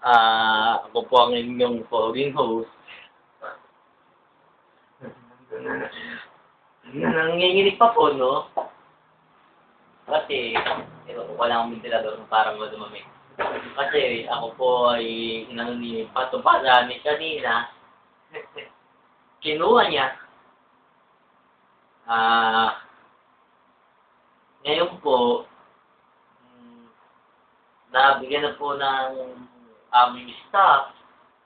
Ako po ang inyong foging host. Nanginginig pa po, no? Kasi, ito po pala ang ventilador parang lumamig. Kasi ako po ay inano ni Pato Palani kanina. Kinuha niya. Ngayon po, nabigyan na po ng aming staff,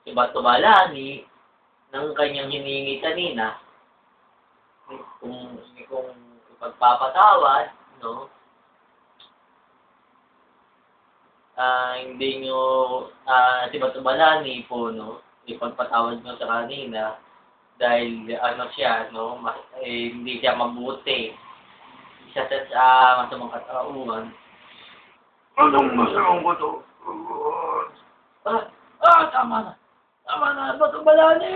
si Bato Balani, ng kanyang hiningi kanina. Kung ipagpapatawad, no? Hindi nyo, si Bato Balani po, no? Ipagpatawad nyo sa kanina dahil ano siya, no? Hindi siya mabuti. Isa sa masamang katauhan. Anong masamang ba ito? Tama na. Tama na, Bato Balani!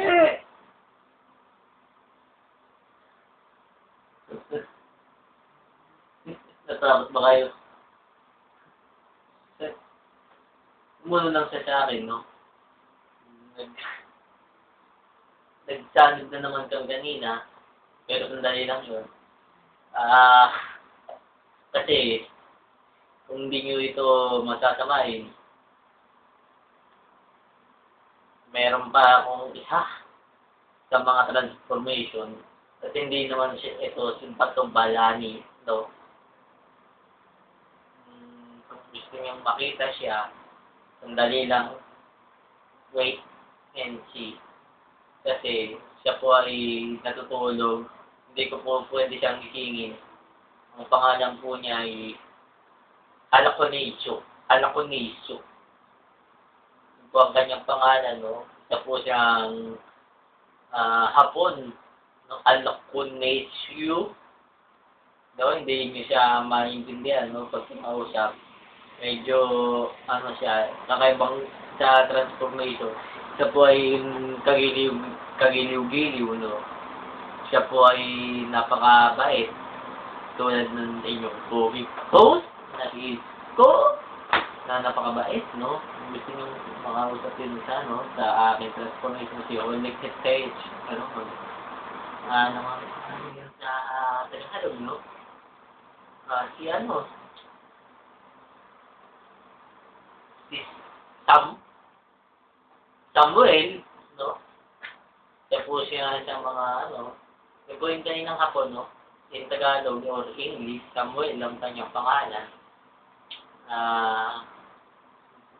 Natakot ba kayo? Umuno lang siya sa akin, no? Nagsanib na naman kang kanina, pero sandali lang yun. Kasi, kung hindi nyo ito masasamain, meron pa akong isa sa mga transformation. Kasi hindi naman siya ito si Bato Balani, no? Kung gusto niyong makita siya, sandali lang, wait and see. Kasi siya po ay natutulog, hindi ko po pwede siyang isingin. Ang pangalan po niya ay Alaconisio. Alaconisio. Ito po ang kanyang pangalan, no? Isa po siyang Hapon, no? Alaconisio. No? Hindi niyo siya maintindihan, no? Pag kumausap. Medyo, ano siya, kakaibang sa transformation. Siya po ay kagiliw-giliw, no? Siya po ay napakabait. Tulad ng inyong COVID host, na is ko, na napakabait, no? Gusto nyo makausap din sa, no? Sa aking transformation, si Onyx Stage, ano yun sa Tagalog, no? Si Samuel, no? Siya po siya sa mga, siya po yung kaninang hapon, no? In Tagalog or English, Samuel ang kanyang pangalan.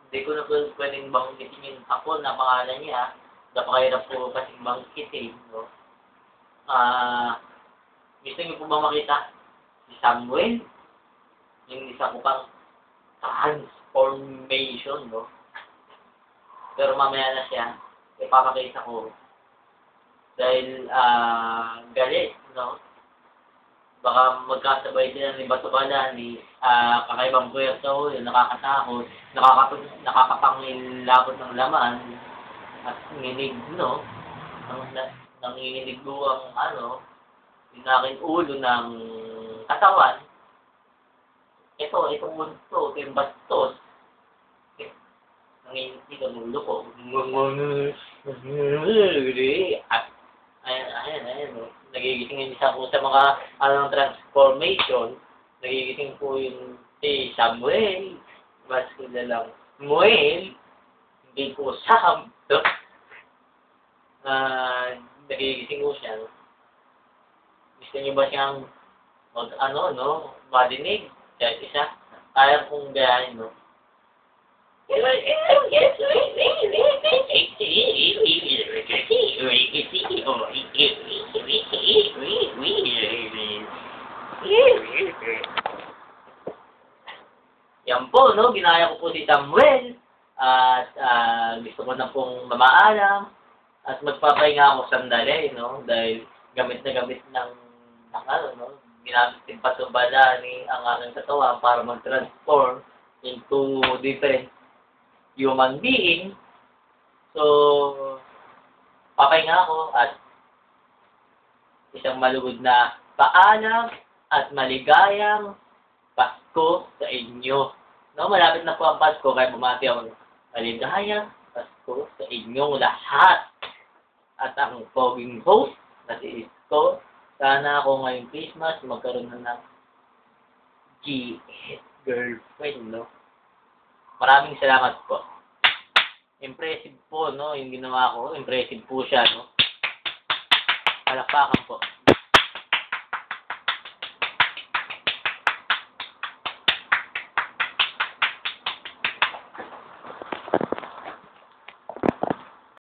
Hindi ko na po pwedeng banggitin yung hapon na pangalan niya. Napakahirap po kasing banggitin, no? Gusto niyo po ba makita si Samuel? Yung isa ko pang transformation, no? Pero mamaya na siya, ipapakita ko. Dahil, galit, no? Baka magkasabay din ni Bato Balani, kakaibang puwerto, yung nakakatakot, nakakapangilabot ng laman, at nginig, no? Nanginginig ang, yung aking ulo ng katawan. Itong multo, yung bastos. Nanginginig ang ulo ko. Ayan, no? Nagigising isa po sa mga transformation. Nagigising po yung si Samuel. Mas lang Muel. Hindi po Sam. Nagigising po siya. No? Gusto niyo ba siyang madinig? Kahit isa. Kaya kong gayahin, no? Yan po, no? Ginaya ko po si Samuel. At gusto ko na pong mamaalam. At magpapahinga ako sandali, no? Dahil gamit ng ginamit din Bato Balani ang aking katawan para mag-transform into different human being. So, papahinga ako at isang malugod na paalam at maligayang Pasko sa inyo. No, malapit na po ang Pasko, kaya bumati ako maligaya Pasko sa inyong lahat. At ang poging host na si Isko, sana ako ngayong Christmas magkaroon na ng girlfriend, no? Maraming salamat po. Impressive po, no? Yung ginawa ko, impressive po siya, no? Palakpakan po.